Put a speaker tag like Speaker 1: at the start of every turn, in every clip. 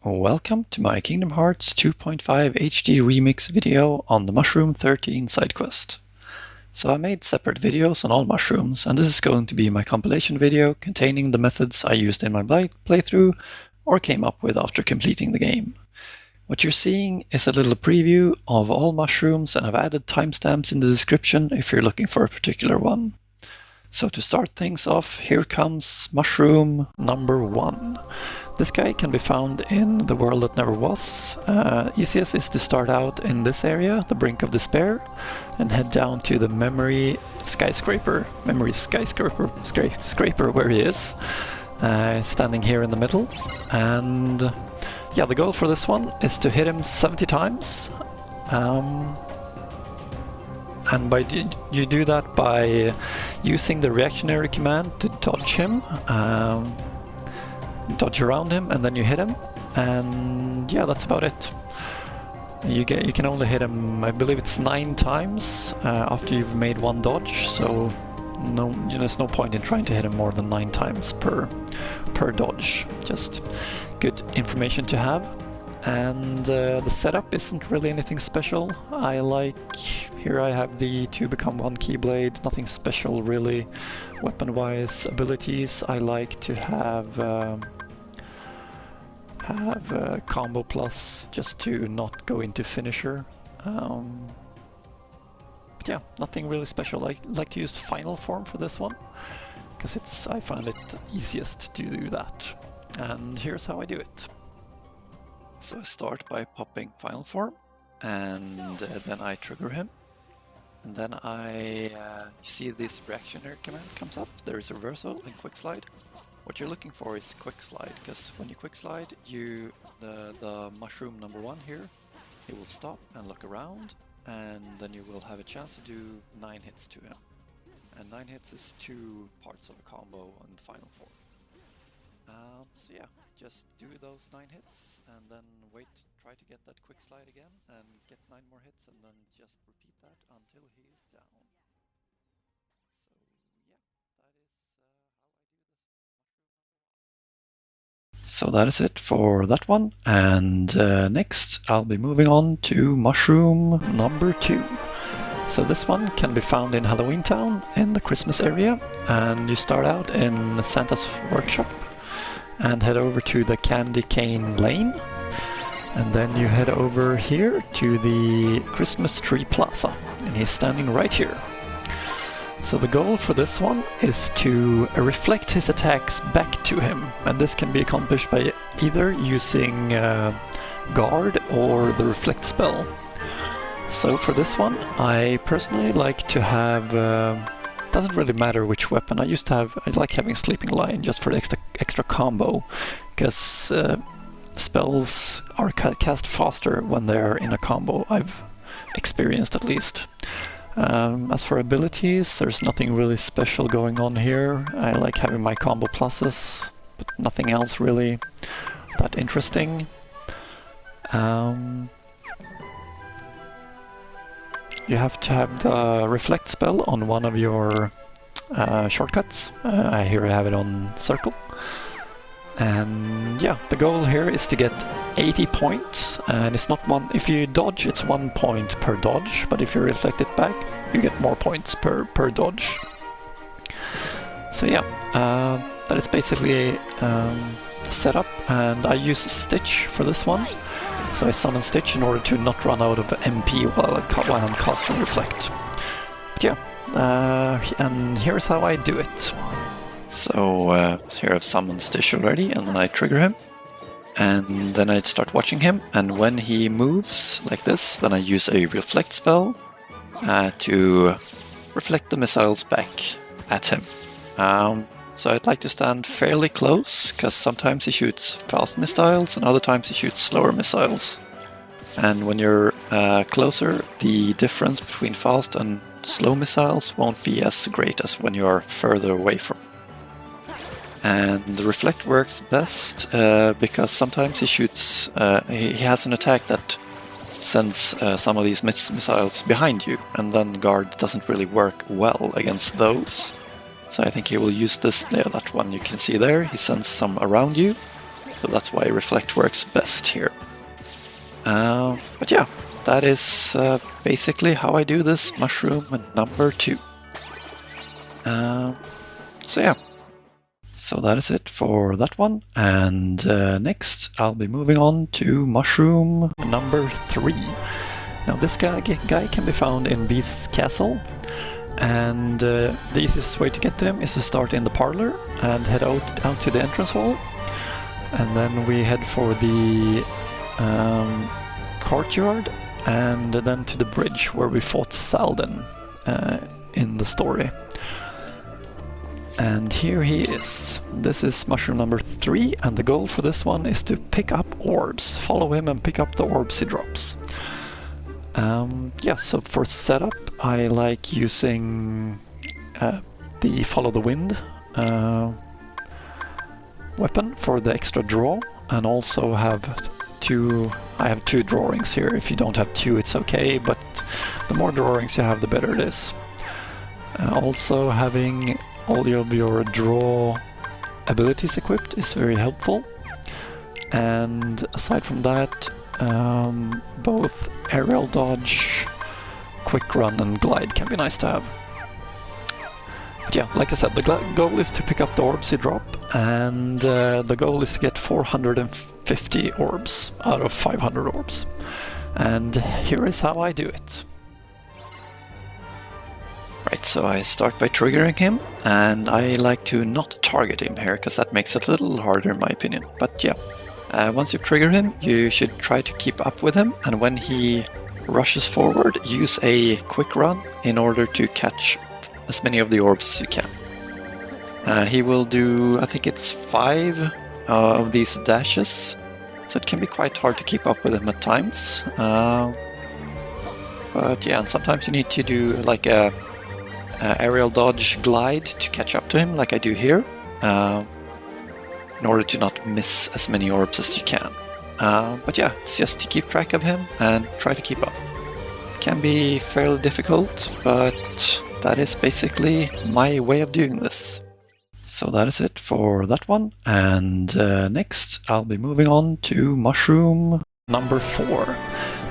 Speaker 1: Welcome to my Kingdom Hearts 2.5 HD remix video on the Mushroom XIII sidequest. So I made separate videos on all mushrooms, and this is going to be my compilation video containing the methods I used in my playthrough or came up with after completing the game. What you're seeing is a little preview of all mushrooms, and I've added timestamps in the description if you're looking for a particular one. So to start things off, here comes mushroom number 1. This guy can be found in the world that never was. Easiest is to start out in this area, the Brink of Despair, and head down to the Memory Skyscraper where he is, standing here in the middle. And yeah, the goal for this one is to hit him 70 times. And you do that by using the reactionary command to dodge him. Dodge around him, and then you hit him, and yeah, that's about it. You can only hit him, I believe it's 9 times after you've made one dodge, so there's no point in trying to hit him more than 9 times per dodge. Just good information to have. And the setup isn't really anything special. Here I have the 2 become 1 Keyblade, nothing special really. Weapon-wise abilities, I like to have combo plus just to not go into finisher. But yeah, nothing really special. I like to use final form for this one because I find it easiest to do that. And here's how I do it. So I start by popping final form, and then I trigger him. And then you see this reactionary command comes up. There is a reversal and quick slide. What you're looking for is quick slide, because when you quick slide, the mushroom number 1 here, he will stop and look around, and then you will have a chance to do 9 hits to him. And 9 hits is 2 parts of a combo on the final form. So yeah, just do those 9 hits, and then try to get that quick slide again, and get 9 more hits, and then just repeat that until he is down. So that is it for that one, and next I'll be moving on to mushroom number 2. So this one can be found in Halloween Town in the Christmas area, and you start out in Santa's workshop and head over to the Candy Cane Lane, and then you head over here to the Christmas Tree Plaza, and he's standing right here. So the goal for this one is to reflect his attacks back to him, and this can be accomplished by either using guard or the reflect spell. So for this one, I personally like to have doesn't really matter which weapon. I like having Sleeping Lion just for the extra combo, because spells are cast faster when they're in a combo, I've experienced at least. As for abilities, there's nothing really special going on here. I like having my combo pluses, but nothing else really that interesting. You have to have the reflect spell on one of your shortcuts. Here I have it on circle. And yeah, the goal here is to get 80 points, and it's not one. If you dodge, it's 1 point per dodge, but if you reflect it back, you get more points per dodge. So yeah, that is basically the setup, and I use Stitch for this one. So I summon Stitch in order to not run out of MP while I'm casting Reflect. But yeah, and here's how I do it. So here I've summoned Stitch already, and then I trigger him. And then I start watching him, and when he moves like this, then I use a Reflect spell to reflect the missiles back at him. So I'd like to stand fairly close, because sometimes he shoots fast missiles and other times he shoots slower missiles. And when you're closer, the difference between fast and slow missiles won't be as great as when you're further away from. And the reflect works best because sometimes he shoots, he has an attack that sends some of these missiles behind you, and then guard doesn't really work well against those. So I think he will use this, that one you can see there, he sends some around you, so that's why Reflect works best here. But yeah, that is basically how I do this mushroom number 2. So yeah, so that is it for that one, and next I'll be moving on to mushroom number 3. Now this guy can be found in Beast's Castle, and the easiest way to get to him is to start in the parlor and head out to the entrance hall, and then we head for the courtyard, and then to the bridge where we fought Salden in the story. And here he is. This is mushroom number 3, and the goal for this one is to pick up orbs. Follow him and pick up the orbs he drops. Yeah, so for setup, I like using the Follow the Wind weapon for the extra draw, and also have I have 2 drawings here. If you don't have 2, it's okay, but the more drawings you have, the better it is. Also, having all of your draw abilities equipped is very helpful. And aside from that, both aerial dodge, quick run and glide can be nice to have. But yeah, like I said, the goal is to pick up the orbs you drop, and the goal is to get 450 orbs out of 500 orbs. And here is how I do it. Right, so I start by triggering him, and I like to not target him here, because that makes it a little harder in my opinion. But yeah, once you trigger him, you should try to keep up with him, and when he rushes forward, use a quick run in order to catch as many of the orbs as you can. He will do, I think it's 5 of these dashes, so it can be quite hard to keep up with him at times. But yeah, and sometimes you need to do like a aerial dodge glide to catch up to him, like I do here, in order to not miss as many orbs as you can. But yeah, it's just to keep track of him and try to keep up. It can be fairly difficult, but that is basically my way of doing this. So that is it for that one, and next I'll be moving on to mushroom number 4.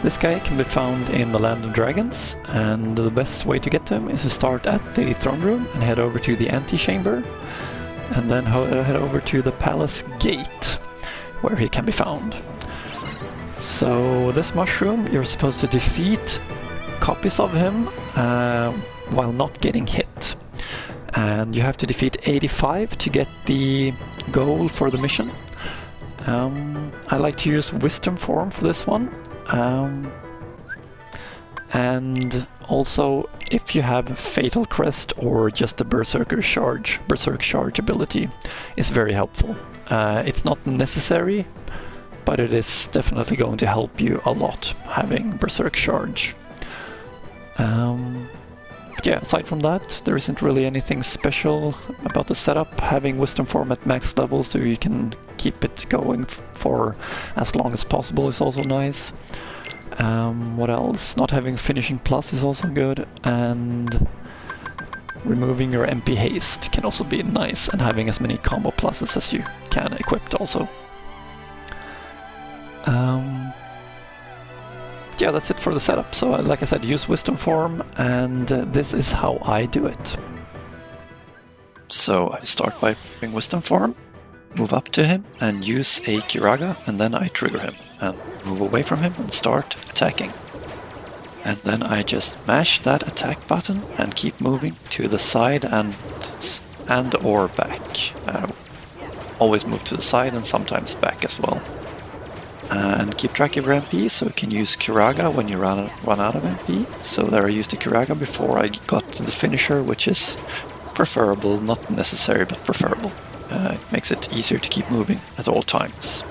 Speaker 1: This guy can be found in the Land of Dragons, and the best way to get to him is to start at the throne room and head over to the antechamber, and then head over to the palace gate, where he can be found. So this mushroom, you're supposed to defeat copies of him while not getting hit. And you have to defeat 85 to get the goal for the mission. I like to use Wisdom Form for this one. And also, if you have Fatal Crest or just a Berserk Charge ability is very helpful. It's not necessary, but it is definitely going to help you a lot, having Berserk Charge. But yeah, aside from that, there isn't really anything special about the setup. Having Wisdom Form at max level so you can keep it going for as long as possible is also nice. What else? Not having Finishing Plus is also good, and removing your MP Haste can also be nice, and having as many combo pluses as you can equipped also. Yeah, that's it for the setup. So like I said, use Wisdom Form, and this is how I do it. So I start by putting Wisdom Form, move up to him and use a Kiraga, and then I trigger him and move away from him and start attacking. And then I just mash that attack button and keep moving to the side and or back. Always move to the side and sometimes back as well. And keep track of your MP, so you can use Kiraga when you run out of MP. So there I used the Kiraga before I got to the finisher, which is preferable, not necessary, but preferable. It makes it easier to keep moving at all times.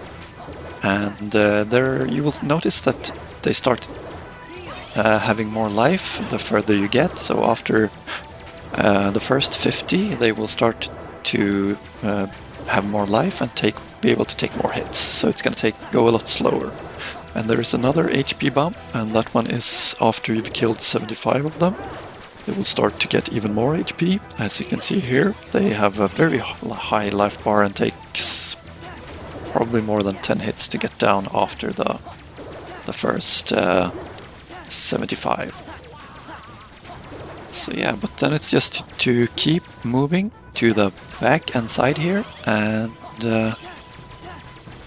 Speaker 1: And there you will notice that they start having more life the further you get. So after the first 50, they will start to have more life and be able to take more hits. So it's going to go a lot slower. And there is another HP bump, and that one is after you've killed 75 of them. They will start to get even more HP. As you can see here, they have a very high life bar and takes probably more than 10 hits to get down after the first 75. So yeah, but then it's just to keep moving to the back and side here, and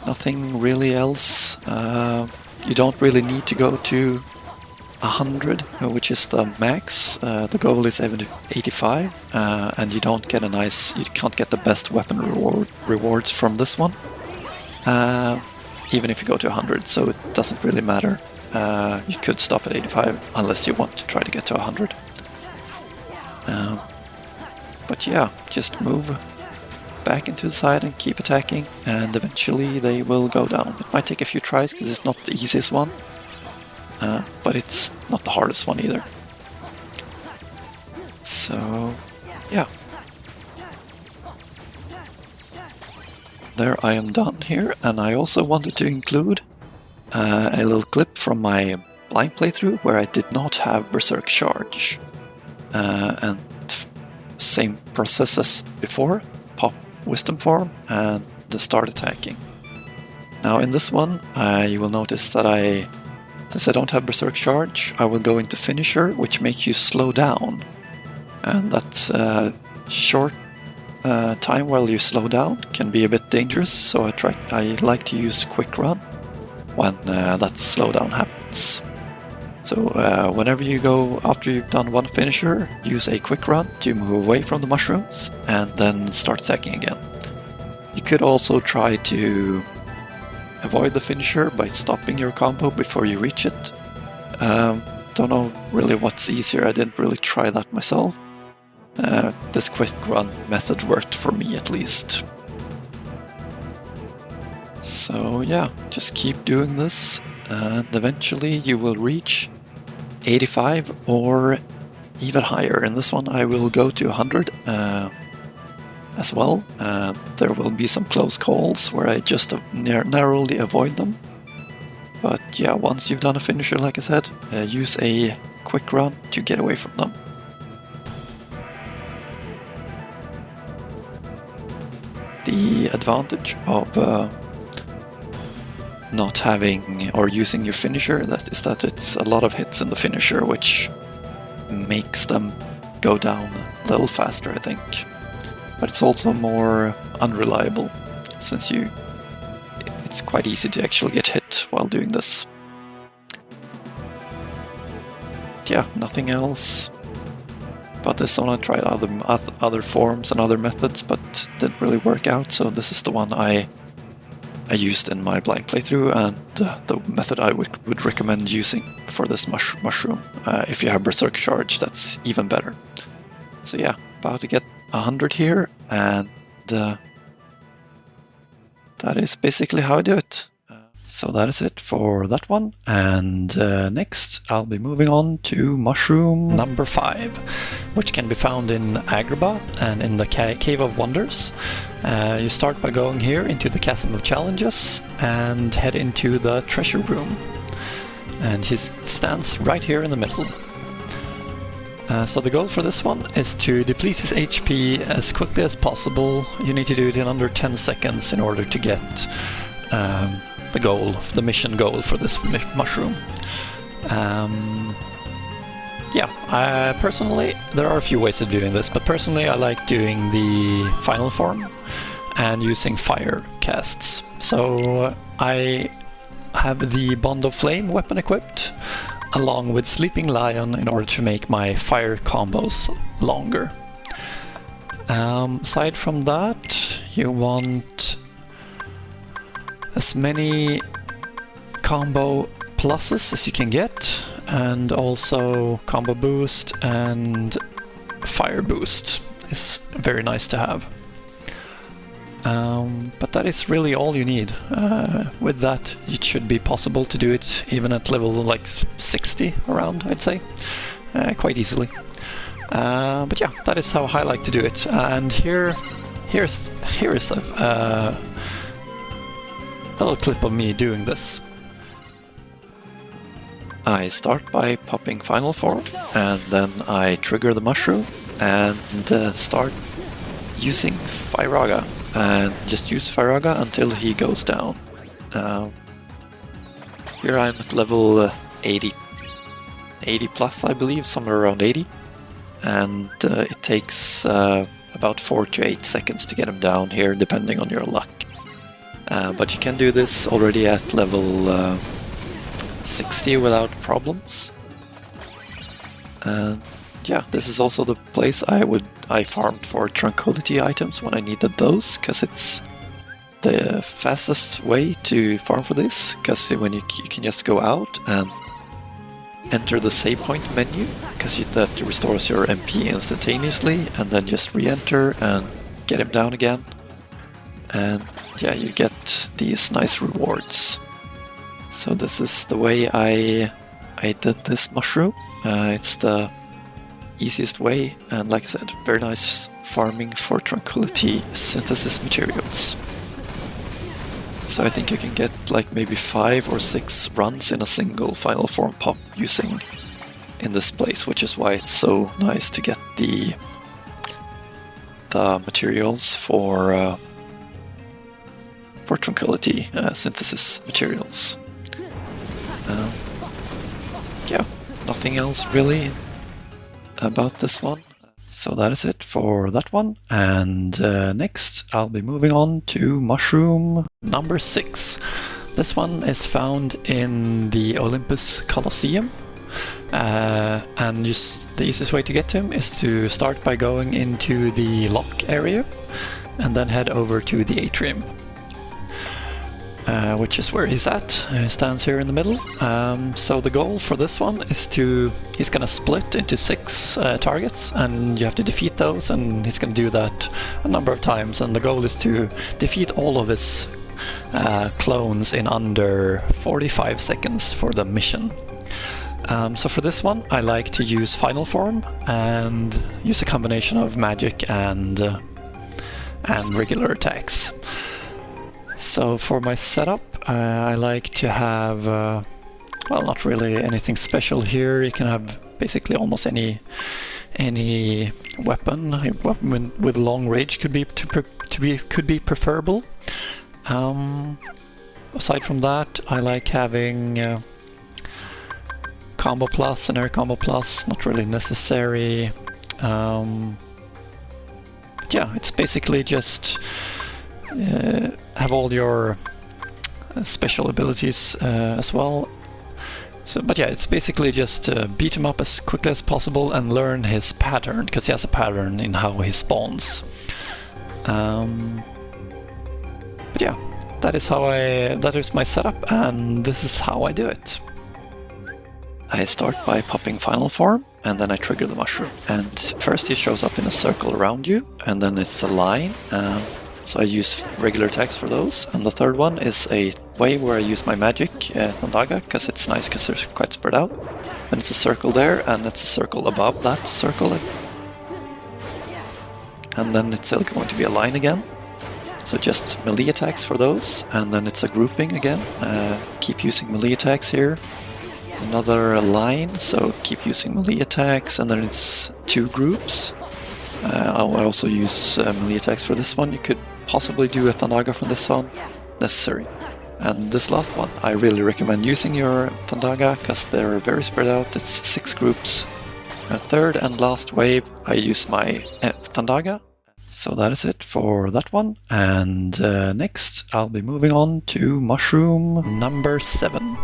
Speaker 1: nothing really else. You don't really need to go to 100, which is the max. The goal is 85, and you can't get the best weapon rewards from this one, even if you go to 100, so it doesn't really matter. You could stop at 85 unless you want to try to get to 100. But yeah, just move back into the side and keep attacking, and eventually they will go down. It might take a few tries because it's not the easiest one, but it's not the hardest one either. So yeah, there I am done here, and I also wanted to include a little clip from my blind playthrough where I did not have Berserk Charge, and same process as before, pop Wisdom Form and start attacking. Now in this one, you will notice that since I don't have Berserk Charge, I will go into Finisher, which makes you slow down. And that short time while you slow down can be a bit dangerous, so I like to use Quick Run when that slowdown happens. So whenever you go, after you've done one finisher, use a quick run to move away from the mushrooms and then start attacking again. You could also try to avoid the finisher by stopping your combo before you reach it. Don't know really what's easier, I didn't really try that myself. This quick run method worked for me at least. So yeah, just keep doing this, and eventually you will reach 85 or even higher. In this one I will go to 100 as well. There will be some close calls where I just narrowly avoid them. But yeah, once you've done a finisher, like I said, use a quick run to get away from them. The advantage of not having or using your finisher is that it's a lot of hits in the finisher, which makes them go down a little faster, I think. But it's also more unreliable, since it's quite easy to actually get hit while doing this. Yeah, nothing else. But this one I tried other forms and other methods, but didn't really work out, so this is the one I used in my blind playthrough, and the method I would recommend using for this mushroom. If you have Berserk Charge, that's even better. So yeah, about to get 100 here, and that is basically how I do it. So that is it for that one, and next I'll be moving on to mushroom number 5, which can be found in Agrabah and in the Cave of Wonders. You start by going here into the Chasm of Challenges and head into the treasure room, and he stands right here in the middle. So the goal for this one is to deplete his HP as quickly as possible. You need to do it in under 10 seconds in order to get the mission goal for this mushroom. Personally, there are a few ways of doing this, but personally I like doing the final form and using fire casts. So I have the Bond of Flame weapon equipped, along with Sleeping Lion, in order to make my fire combos longer. Aside from that, you want as many combo pluses as you can get, and also combo boost and fire boost is very nice to have. But that is really all you need. With that, it should be possible to do it even at level like 60 around, I'd say, quite easily. But yeah, that is how I like to do it. And here is a little clip of me doing this. I start by popping Final Form, and then I trigger the mushroom and start using Firaga. and just use Faraga until he goes down. Here I'm at level 80 plus, I believe, somewhere around 80, and it takes about 4 to 8 seconds to get him down here, depending on your luck. But you can do this already at level 60 without problems. And yeah, this is also the place I farmed for tranquility items when I needed those, because it's the fastest way to farm for this, because when you can just go out and enter the save point menu, because that restores your MP instantaneously, and then just re-enter and get him down again. And yeah, you get these nice rewards. So this is the way I did this mushroom. It's the easiest way, and like I said, very nice farming for tranquility synthesis materials. So I think you can get like maybe 5 or 6 runs in a single final form pop using in this place, which is why it's so nice to get the materials for tranquility synthesis materials. Yeah, nothing else really about this one. So that is it for that one, and next I'll be moving on to Mushroom number 6. This one is found in the Olympus Colosseum, and the easiest way to get to him is to start by going into the lock area and then head over to the atrium, which is where he's at. He stands here in the middle. So the goal for this one is he's gonna split into 6 targets, and you have to defeat those, and he's gonna do that a number of times, and the goal is to defeat all of his clones in under 45 seconds for the mission. So for this one I like to use Final Form and use a combination of magic and regular attacks. So for my setup, I like to have, well, not really anything special here. You can have basically almost any weapon. A weapon with long range could be preferable. Aside from that, I like having combo plus and air combo plus. Not really necessary. But yeah, it's basically just have all your special abilities as well. So, but yeah, it's basically just beat him up as quickly as possible and learn his pattern, because he has a pattern in how he spawns. But yeah, that is my setup, and this is how I do it. I start by popping Final Form, and then I trigger the mushroom. And first he shows up in a circle around you, and then it's a line. So I use regular attacks for those, and the third one is a way where I use my magic, Thundaga, because it's nice because they're quite spread out. And it's a circle there, and it's a circle above that circle. And then it's still going to be a line again. So just melee attacks for those, and then it's a grouping again. Keep using melee attacks here. Another line, so keep using melee attacks, and then it's 2 groups. I'll also use melee attacks for this one. You could possibly do a Thundaga from this one, necessary. And this last one, I really recommend using your Thundaga, because they're very spread out. It's 6 groups. Third and last wave, I use my Thundaga. So that is it for that one. And next, I'll be moving on to Mushroom number 7.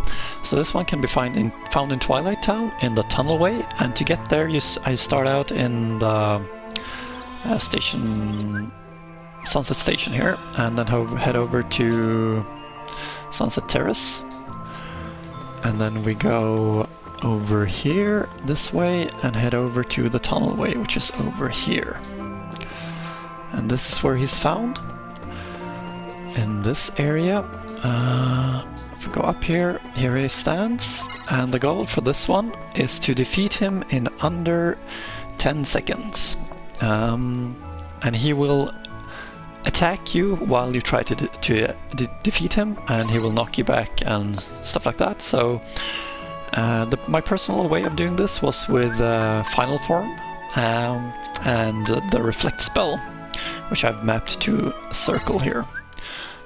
Speaker 1: So this one can be found in Twilight Town in the Tunnelway. And to get there, I start out in the Sunset Station here, and then head over to Sunset Terrace, and then we go over here this way and head over to the Tunnelway, which is over here. And this is where he's found, in this area. If we go up here, here he stands, and the goal for this one is to defeat him in under 10 seconds. And he will attack you while you try to defeat him, and he will knock you back and stuff like that. So my personal way of doing this was with Final Form and the Reflect spell, which I've mapped to a circle here.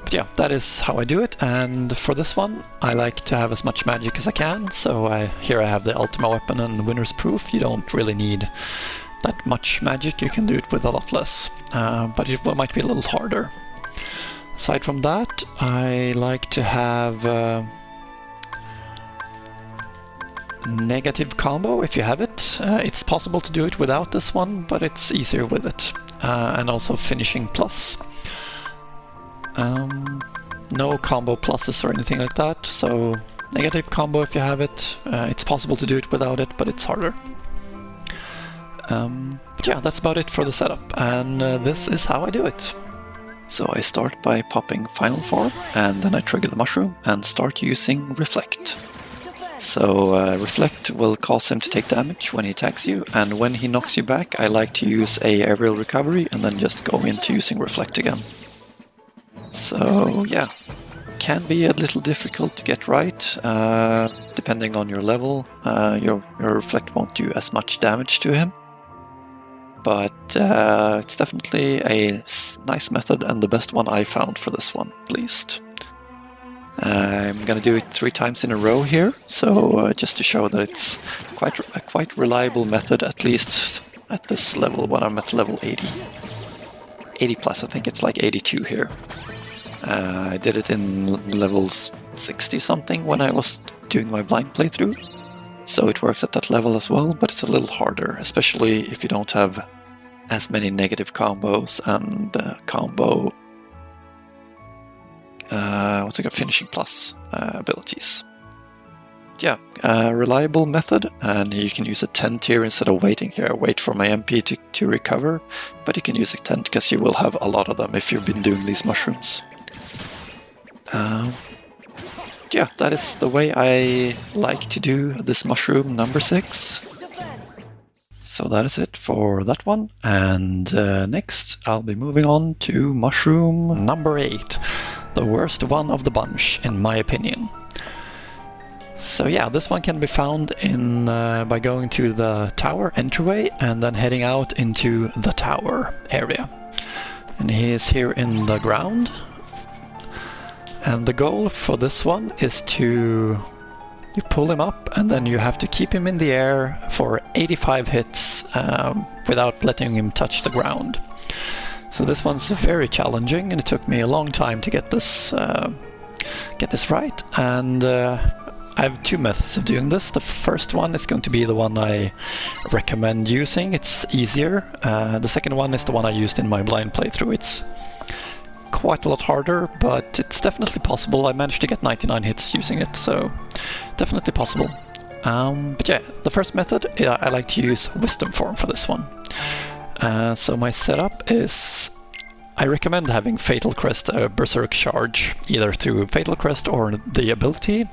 Speaker 1: But yeah, that is how I do it, and for this one I like to have as much magic as I can, so here I have the Ultima Weapon and Winner's Proof. You don't really need that much magic, you can do it with a lot less, but it might be a little harder. Aside from that, I like to have negative combo if you have it. It's possible to do it without this one, but it's easier with it. And also finishing plus. No combo pluses or anything like that, so negative combo if you have it. It's possible to do it without it, but it's harder. But yeah, that's about it for the setup, and this is how I do it. So I start by popping Final Form, and then I trigger the Mushroom and start using Reflect. So Reflect will cause him to take damage when he attacks you, and when he knocks you back I like to use a aerial recovery and then just go into using Reflect again. So yeah, can be a little difficult to get right, depending on your level. Your Reflect won't do as much damage to him. But it's definitely a nice method, and the best one I found for this one, at least. I'm gonna do it 3 times in a row here, so just to show that it's a quite reliable method, at least at this level when I'm at level 80. 80 plus, I think it's like 82 here. I did it in levels 60 something when I was doing my blind playthrough. So it works at that level as well, but it's a little harder, especially if you don't have as many negative combos and finishing plus abilities. Yeah, reliable method, and you can use a 10 tier instead of waiting here. I wait for my MP to recover, but you can use a 10 because you will have a lot of them if you've been doing these mushrooms. Yeah, that is the way I like to do this mushroom number 6. So that is it for that one, and next I'll be moving on to mushroom number 8, the worst one of the bunch in my opinion. So yeah, this one can be found in by going to the tower entryway and then heading out into the tower area. And he is here in the ground. And the goal for this one is you pull him up and then you have to keep him in the air for 85 hits without letting him touch the ground. So this one's very challenging, and it took me a long time to get this right. And I have 2 methods of doing this. The first one is going to be the one I recommend using. It's easier. The second one is the one I used in my blind playthrough. It's quite a lot harder, but it's definitely possible. I managed to get 99 hits using it, so definitely possible. But yeah, the first method, I like to use Wisdom Form for this one. So my setup is, I recommend having Fatal Crest Berserk Charge, either through Fatal Crest or the ability.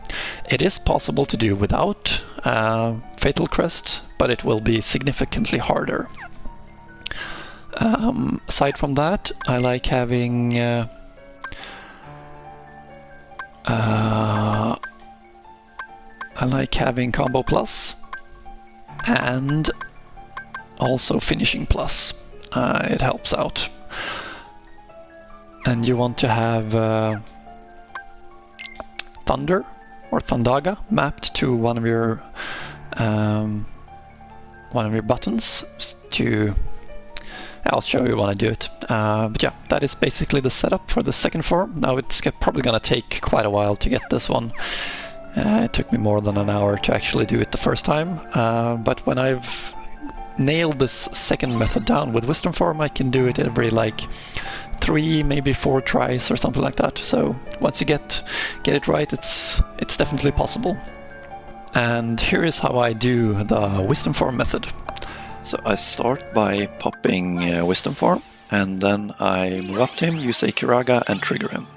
Speaker 1: It is possible to do without Fatal Crest, but it will be significantly harder. Aside from that, I like having Combo Plus and also Finishing Plus. It helps out. And you want to have Thunder or Thundaga mapped to one of your buttons to... I'll show you when I do it. But yeah, that is basically the setup for the second form. Now it's probably gonna take quite a while to get this one. It took me more than an hour to actually do it the first time. But when I've nailed this second method down with Wisdom Form, I can do it every like 3, maybe 4 tries or something like that. So once you get it right, it's definitely possible. And here is how I do the Wisdom Form method. So I start by popping Wisdom Form, and then I move up to him, use a Kiraga, and trigger him.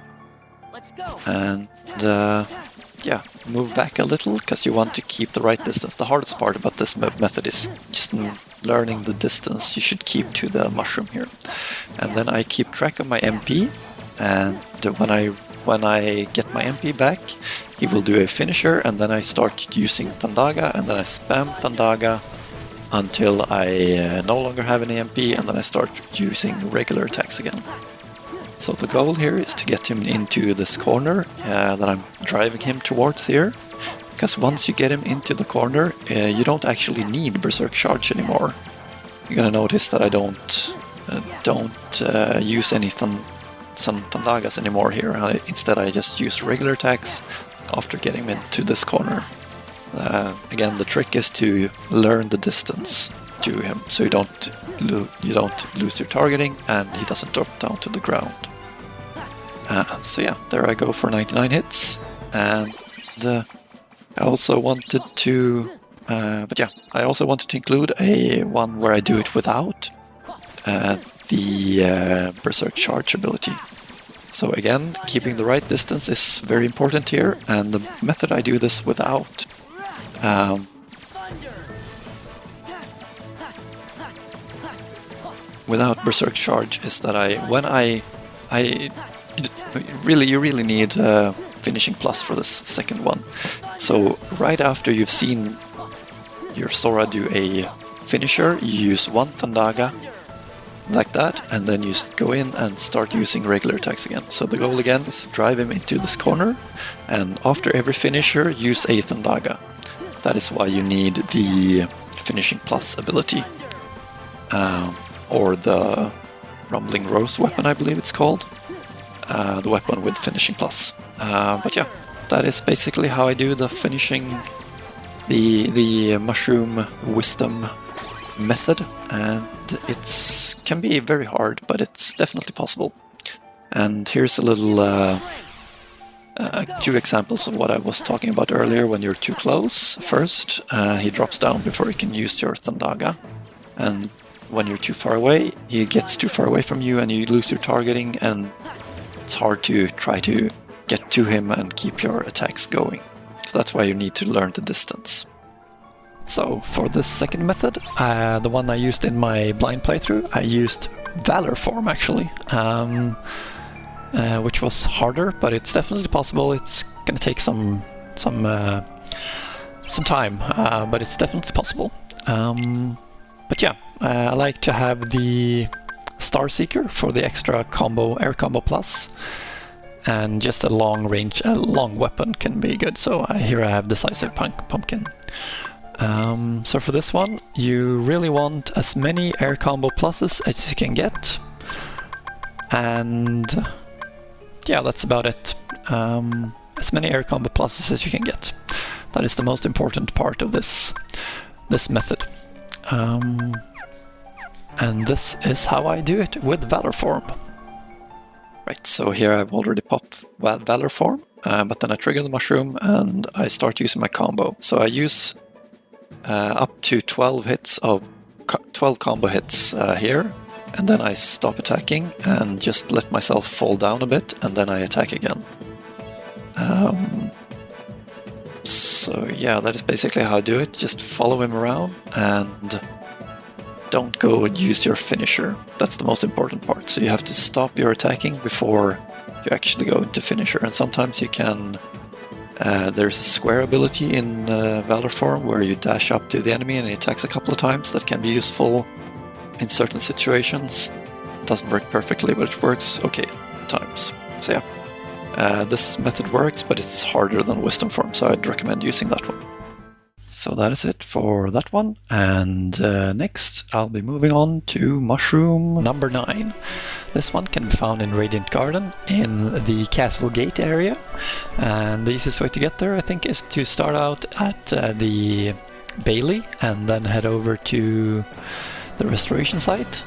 Speaker 2: Let's go.
Speaker 1: And yeah, move back a little, because you want to keep the right distance. The hardest part about this method is just learning the distance you should keep to the mushroom here. And then I keep track of my MP, and when I get my MP back, he will do a finisher, and then I start using Thundaga, and then I spam Thundaga until I no longer have any MP, and then I start using regular attacks again. So the goal here is to get him into this corner that I'm driving him towards here, because once you get him into the corner, you don't actually need Berserk Charge anymore. You're gonna notice that I don't use any Thandagas anymore here. Instead I just use regular attacks after getting him into this corner. Again, the trick is to learn the distance to him, so you don't lose your targeting and he doesn't drop down to the ground. So yeah, there I go for 99 hits, and I also wanted to, I also wanted to include a one where I do it without the Berserk Charge ability. So again, keeping the right distance is very important here, and the method I do this without Berserk Charge is that you really need finishing plus for this second one. So right after you've seen your Sora do a finisher, you use one Thandaga like that, and then you go in and start using regular attacks again. So the goal again is to drive him into this corner, and after every finisher, use a Thandaga. That is why you need the finishing plus ability, or the Rumbling Rose weapon, I believe it's called. The weapon with finishing plus. But yeah, that is basically how I do the finishing, the Mushroom Wisdom method, and it can be very hard, but it's definitely possible. And here's a little two examples of what I was talking about earlier. When you're too close, first he drops down before you can use your Thandaga, and when you're too far away, he gets too far away from you and you lose your targeting, and it's hard to try to get to him and keep your attacks going. So that's why you need to learn the distance. So for this second method, the one I used in my blind playthrough, I used Valor form actually, which was harder, but it's definitely possible. It's gonna take some time, but it's definitely possible. But yeah, I like to have the Star Seeker for the extra combo, air combo plus, and just a long range, a long weapon can be good. So here I have Decisive Pumpkin. So for this one, you really want as many air combo pluses as you can get, and yeah, that's about it. As many air combo pluses as you can get. That is the most important part of this method. And this is how I do it with Valor form. Right, so here I've already popped Valor form, but then I trigger the mushroom and I start using my combo. So I use up to 12 combo hits here, and then I stop attacking and just let myself fall down a bit, and then I attack again. So yeah, that is basically how I do it. Just follow him around and don't go and use your finisher. That's the most important part. So you have to stop your attacking before you actually go into finisher. And sometimes you can... there's a square ability in Valor form where you dash up to the enemy and he attacks a couple of times. That can be useful in certain situations. It doesn't work perfectly, but it works okay at times. So yeah, this method works, but it's harder than Wisdom form, so I'd recommend using that one. So that is it for that one, and next I'll be moving on to Mushroom number 9. This one can be found in Radiant Garden in the Castle Gate area, and the easiest way to get there I think is to start out at the Bailey and then head over to the restoration site,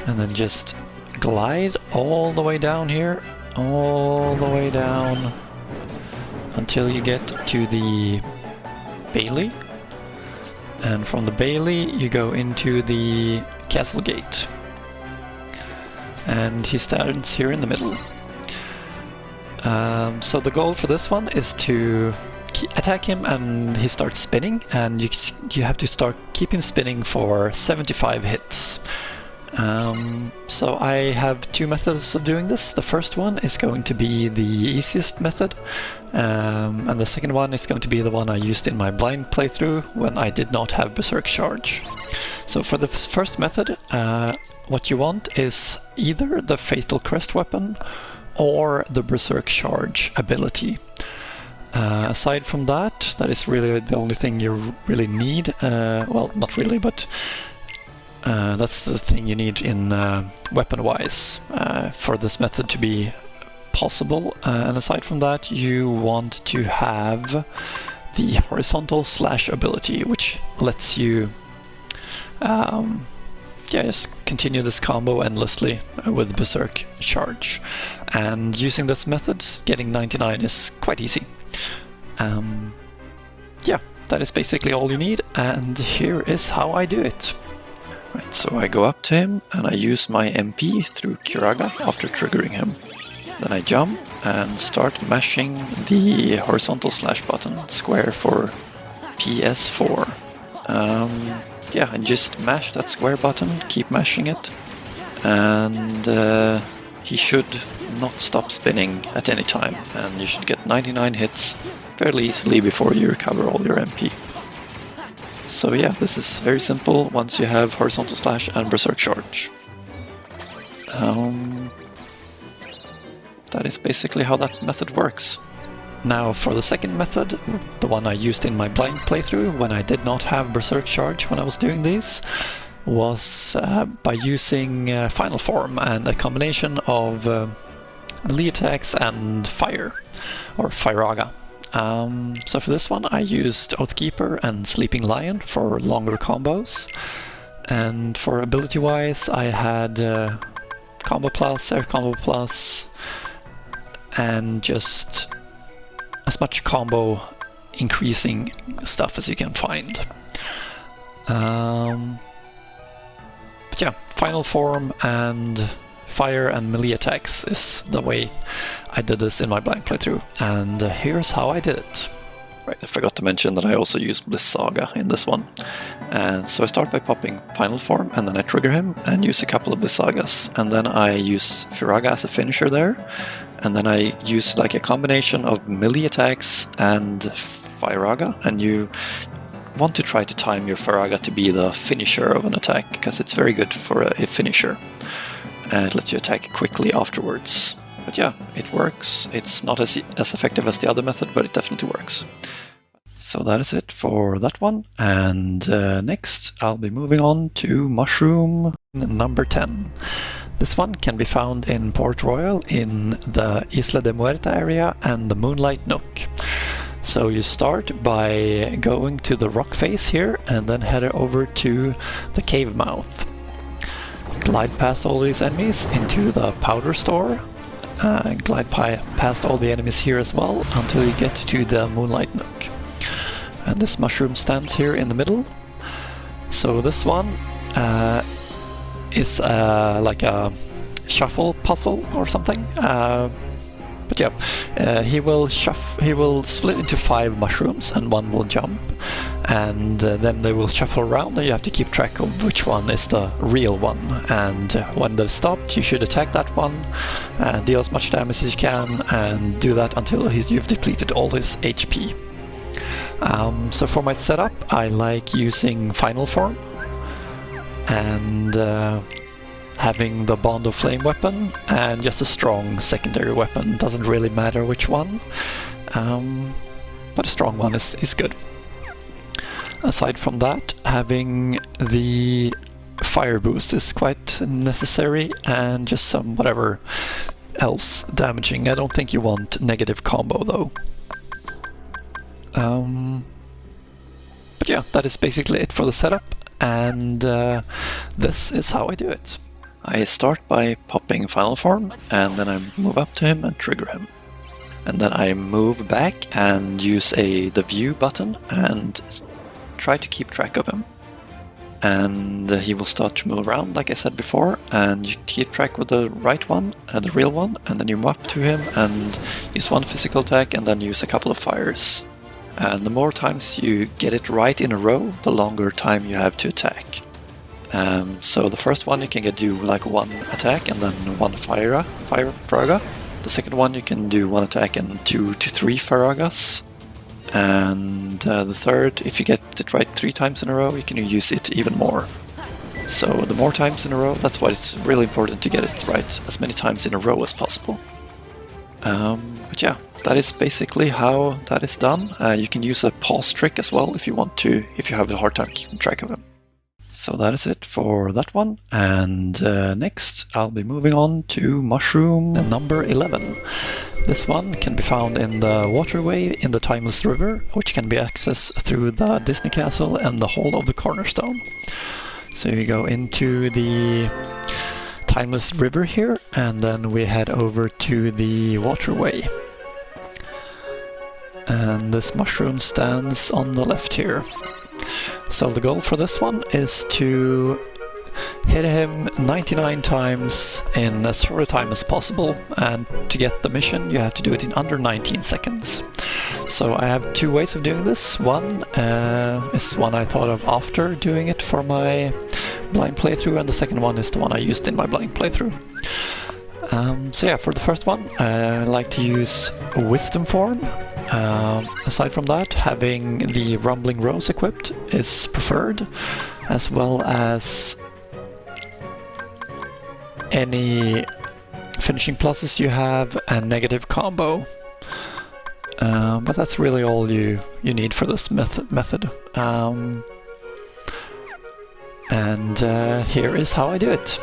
Speaker 1: and then just glide all the way down here, all the way down until you get to the Bailey, and from the Bailey you go into the Castle Gate, and he stands here in the middle. So the goal for this one is to attack him and he starts spinning, and you have to keep him spinning for 75 hits. So I have two methods of doing this. The first one is going to be the easiest method, and the second one is going to be the one I used in my blind playthrough when I did not have Berserk Charge. So for the first method, what you want is either the Fatal Crest weapon or the Berserk Charge ability. Aside from that, that is really the only thing you really need. Well, not really, but that's the thing you need in weapon-wise for this method to be possible. And aside from that, you want to have the horizontal slash ability, which lets you just continue this combo endlessly with Berserk Charge. And using this method, getting 99 is quite easy. Yeah, that is basically all you need, and here is how I do it. Right, so I go up to him and I use my MP through Kiraga after triggering him. Then I jump and start mashing the horizontal slash button, square for PS4. Yeah, and just mash that square button, keep mashing it, and he should not stop spinning at any time, and you should get 99 hits fairly easily before you recover all your MP. So yeah, this is very simple once you have horizontal slash and Berserk Charge. That is basically how that method works. Now for the second method, the one I used in my blind playthrough when I did not have Berserk Charge when I was doing these, was by using Final Form and a combination of melee attacks and fire, or Firaga. So for this one I used Oathkeeper and Sleeping Lion for longer combos, and for ability wise I had Combo Plus, Air Combo Plus, and just as much combo increasing stuff as you can find. But yeah, Final Form and fire and melee attacks is the way I did this in my blind playthrough, and here's how I did it. Right, I forgot to mention that I also used Bliss Saga in this one. And so I start by popping Final Form, and then I trigger him and use a couple of Bliss Sagas, and then I use Firaga as a finisher there, and then I use like a combination of melee attacks and Firaga, and you want to try to time your Firaga to be the finisher of an attack, because it's very good for a finisher. And it lets you attack quickly afterwards. But yeah, it works. It's not as effective as the other method, but it definitely works. So that is it for that one. And next I'll be moving on to Mushroom number 10. This one can be found in Port Royal in the Isla de Muerta area and the Moonlight Nook. So you start by going to the rock face here and then head over to the cave mouth. Glide past all these enemies into the powder store, glide past all the enemies here as well until you get to the Moonlight Nook. And this mushroom stands here in the middle. So this one is like a shuffle puzzle or something. But yeah, he will split into 5 mushrooms and one will jump, and then they will shuffle around and you have to keep track of which one is the real one. And when they've stopped, you should attack that one, deal as much damage as you can, and do that until you've depleted all his HP. So for my setup, I like using Final Form and having the Bond of Flame weapon and just a strong secondary weapon. Doesn't really matter which one, but a strong one is good. Aside from that, having the fire boost is quite necessary, and just some whatever else damaging. I don't think you want negative combo though. But yeah, that is basically it for the setup, and this is how I do it. I start by popping Final Form, and then I move up to him and trigger him. And then I move back and use the view button and try to keep track of him. And he will start to move around like I said before, and you keep track with the right one, the real one, and then you move up to him and use one physical attack and then use a couple of fires. And the more times you get it right in a row, the longer time you have to attack. So the first one you can do like one attack and then one fire Faraga. The second one you can do one attack and 2 to 3 Faragas. And the third, if you get it right 3 times in a row, you can use it even more. So the more times in a row, that's why it's really important to get it right as many times in a row as possible. But yeah, that is basically how that is done. You can use a pause trick as well if you want to, if you have a hard time keeping track of them. So that is it for that one, and next I'll be moving on to Mushroom number 11. This one can be found in the waterway in the Timeless River, which can be accessed through the Disney Castle and the Hall of the Cornerstone. So you go into the Timeless River here, and then we head over to the waterway. And this mushroom stands on the left here. So the goal for this one is to hit him 99 times in as short a time as possible, and to get the mission you have to do it in under 19 seconds. So I have 2 ways of doing this. One is one I thought of after doing it for my blind playthrough, and the second one is the one I used in my blind playthrough. So yeah, for the first one I like to use Wisdom Form. Aside from that, having the Rumbling Rose equipped is preferred, as well as any finishing pluses you have and negative combo. But that's really all you need for this method. And here is how I do it.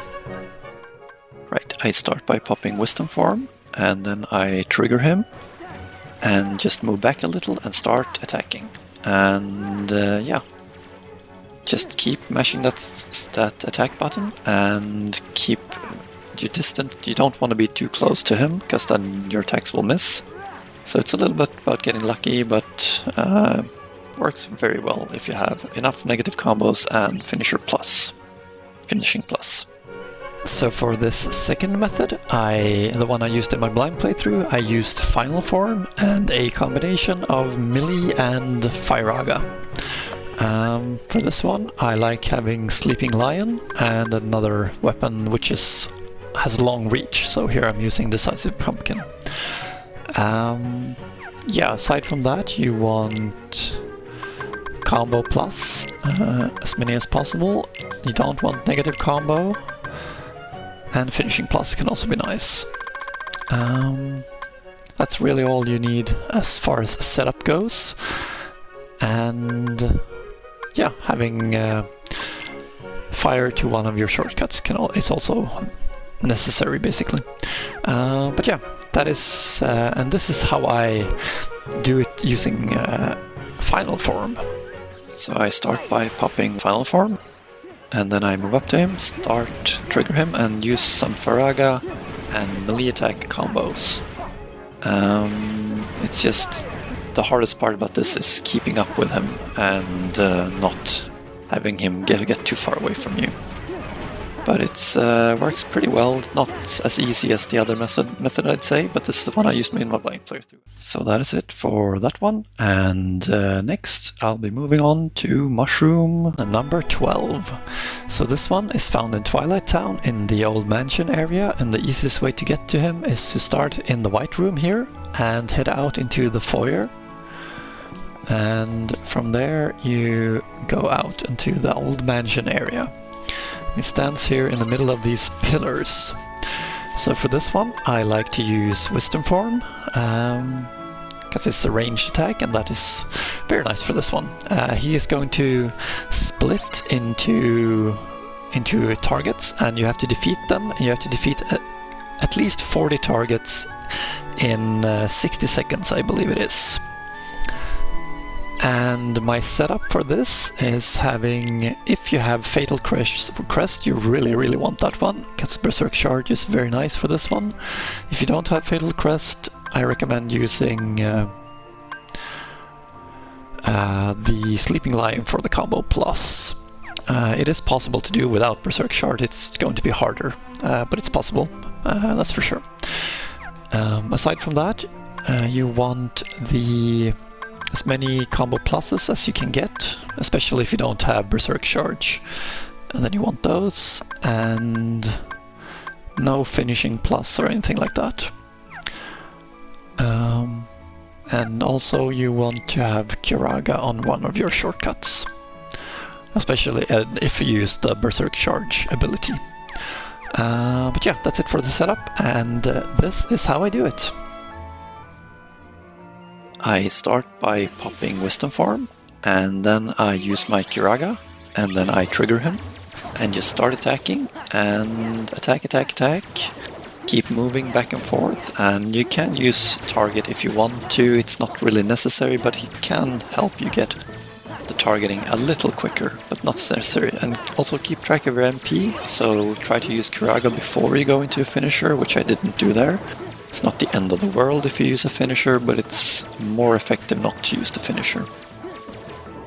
Speaker 1: Right, I start by popping Wisdom Form, and then I trigger him, and just move back a little and start attacking. And yeah, just keep mashing that attack button and keep you distant. You don't want to be too close to him, because then your attacks will miss. So it's a little bit about getting lucky, but works very well if you have enough negative combos and finishing plus. So for this second method, the one I used in my blind playthrough, I used Final Form and a combination of Melee and Firaga. For this one, I like having Sleeping Lion and another weapon which has long reach, so here I'm using Decisive Pumpkin. Yeah, aside from that, you want combo plus, as many as possible. You don't want negative combo. And finishing plus can also be nice. That's really all you need as far as setup goes. And yeah, having fire to one of your shortcuts is also necessary, basically. But yeah, that is, and this is how I do it using Final Form. So I start by popping Final Form, and then I move up to him, trigger him, and use some Faraga and melee attack combos. It's just the hardest part about this is keeping up with him and not having him get too far away from you. But it works pretty well. Not as easy as the other method, I'd say, but this is the one I used in my blind playthrough. So that is it for that one, and next I'll be moving on to Mushroom number 12. So this one is found in Twilight Town in the old mansion area, and the easiest way to get to him is to start in the White Room here and head out into the foyer. And from there you go out into the old mansion area. It stands here in the middle of these pillars. So for this one, I like to use Wisdom Form, because it's a ranged attack, and that is very nice for this one. He is going to split into targets, and you have to defeat them, and you have to defeat at least 40 targets in 60 seconds, I believe it is. And my setup for this is having, if you have Fatal Crest, you really want that one, because Berserk Charge is very nice for this one. If you don't have Fatal Crest, I recommend using the Sleeping Lion for the combo plus. It is possible to do without Berserk Shard. It's going to be harder, but it's possible, that's for sure. Aside from that, you want as many combo pluses as you can get, especially if you don't have Berserk Charge. and then you want those, and no finishing plus or anything like that. And also you want to have Kiraga on one of your shortcuts, especially if you use the Berserk Charge ability. But yeah, that's it for the setup, and this is how I do it. I start by popping Wisdom Form, and then I use my Kiraga, and then I trigger him, and just start attacking, and attack, attack, attack. Keep moving back and forth, and you can use target if you want to. It's not really necessary, but it can help you get the targeting a little quicker, but not necessary. And also keep track of your MP, so try to use Kiraga before you go into a finisher, which I didn't do there. It's not the end of the world if you use a finisher, but it's more effective not to use the finisher.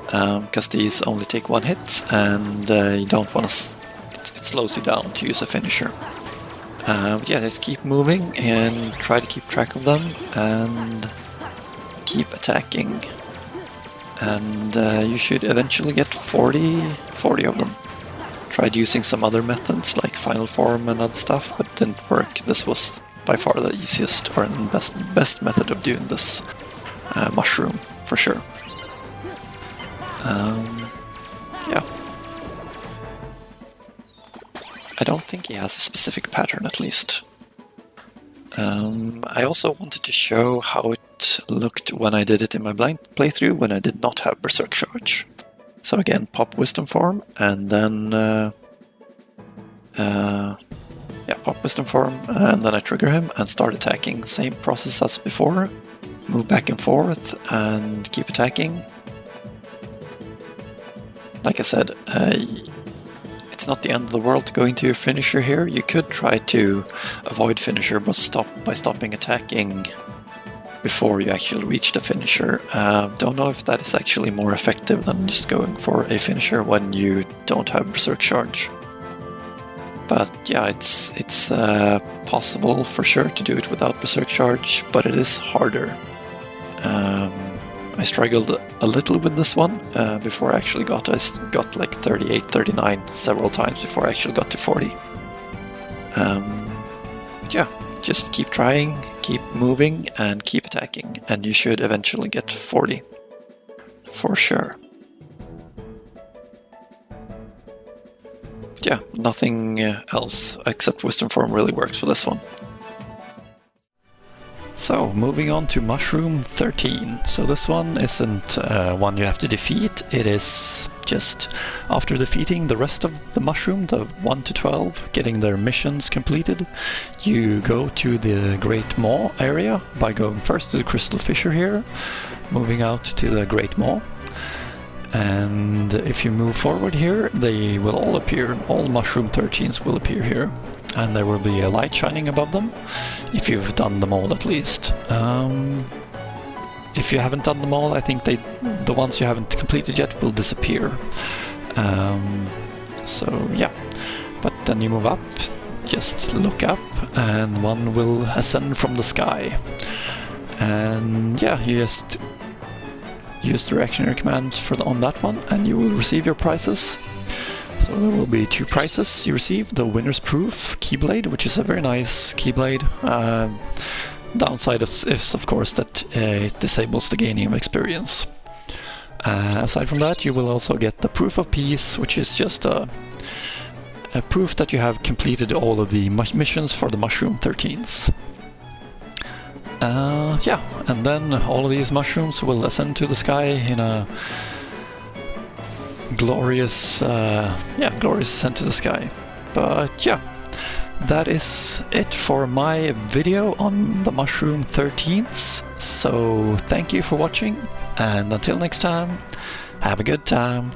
Speaker 1: Because these only take one hit, and you don't want to... It slows you down to use a finisher. But yeah, just keep moving and try to keep track of them and keep attacking. And you should eventually get 40 of them. Tried using some other methods like Final Form and other stuff, but didn't work. This was by far the easiest or best method of doing this mushroom, for sure. Yeah. I don't think he has a specific pattern, at least. I also wanted to show how it looked when I did it in my blind playthrough, when I did not have Berserk Charge. So again, pop Wisdom Form, and then... pop Wisdom Form, and then I trigger him and start attacking. Same process as before. Move back and forth, and keep attacking. Like I said, it's not the end of the world to go into your finisher here. You could try to avoid finisher, but by stopping attacking before you actually reach the finisher. Don't know if that is actually more effective than just going for a finisher when you don't have Berserk Charge. But yeah, it's possible for sure to do it without Berserk Charge, but it is harder. I struggled a little with this one before I actually got like 38, 39 several times before I actually got to 40. Yeah, just keep trying, keep moving, and keep attacking, and you should eventually get 40. For sure. Yeah, nothing else except Wisdom Form really works for this one. So, moving on to Mushroom 13. So this one isn't one you have to defeat, it is just after defeating the rest of the mushroom, the 1 to 12, getting their missions completed, you go to the Great Maw area by going first to the Crystal Fissure here, moving out to the Great Maw. And if you move forward here, they will all appear, all Mushroom 13s will appear here. And there will be a light shining above them, if you've done them all at least. If you haven't done them all, I think the ones you haven't completed yet will disappear. So yeah, but then you move up, just look up, and one will ascend from the sky. And yeah, you just use the reactionary command on that one, and you will receive your prizes. So there will be 2 prizes you receive. The Winner's Proof Keyblade, which is a very nice Keyblade. Downside is of course that it disables the gaining of experience. Aside from that, you will also get the Proof of Peace, which is just a proof that you have completed all of the missions for the Mushroom 13s. Yeah, and then all of these mushrooms will ascend to the sky in a glorious ascent to the sky. But yeah, that is it for my video on the Mushroom 13s. So thank you for watching, and until next time, have a good time.